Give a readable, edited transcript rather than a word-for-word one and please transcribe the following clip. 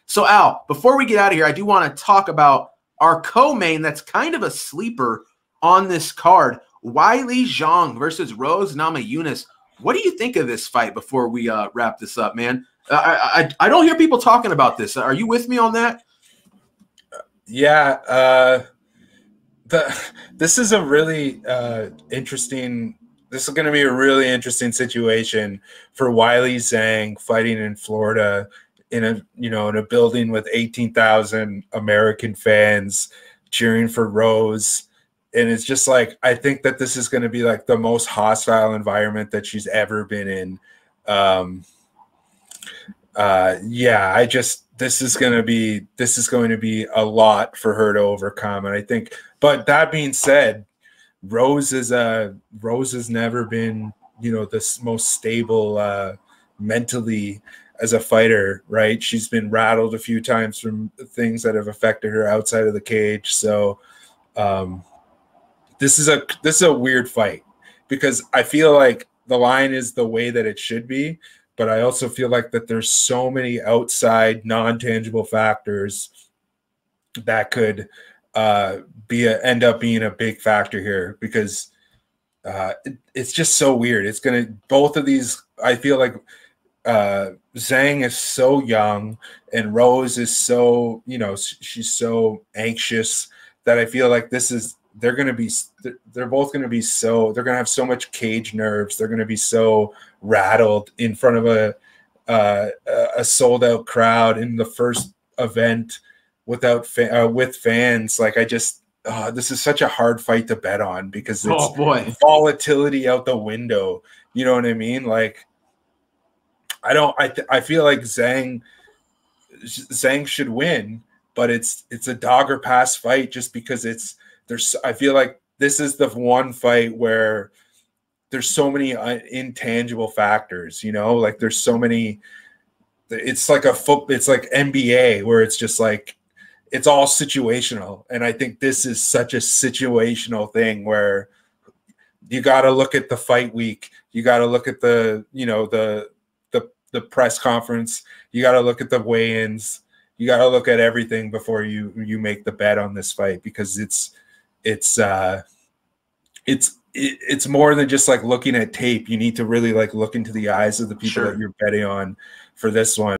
So Al, before we get out of here, I do want to talk about our co-main that's kind of a sleeper on this card. Weili Zhang versus Rose Namajunas. What do you think of this fight before we wrap this up, man? I don't hear people talking about this. Are you with me on that? Yeah, this is a really interesting. This is going to be a really interesting situation for Weili Zhang fighting in Florida in a building with 18,000 American fans cheering for Rose. And it's just like, I think that this is going to be like the most hostile environment that she's ever been in. Yeah, this is going to be a lot for her to overcome. And I think, but that being said, Rose has never been, the most stable mentally as a fighter, right? She's been rattled a few times from things that have affected her outside of the cage. So this is a weird fight because I feel like the line is the way that it should be, but I also feel like that there's so many outside non-tangible factors that could end up being a big factor here because it's just so weird. It's gonna both of these. I feel like Zhang is so young and Rose is so she's so anxious that I feel like they're both going to be they're going to have so much cage nerves. They're going to be so rattled in front of a sold out crowd in the first event with fans. Like this is such a hard fight to bet on because it's volatility out the window. You know what I mean? Like I feel like Zhang should win, but it's a dog or pass fight just because I feel like this is the one fight where there's so many intangible factors, like there's so many. It's like it's like NBA where it's just like it's all situational, and I think this is such a situational thing where you got to look at the fight week, you got to look at the press conference, you got to look at the weigh-ins, you got to look at everything before you make the bet on this fight because it's more than just like looking at tape. You need to really like look into the eyes of the people that you're betting on for this one.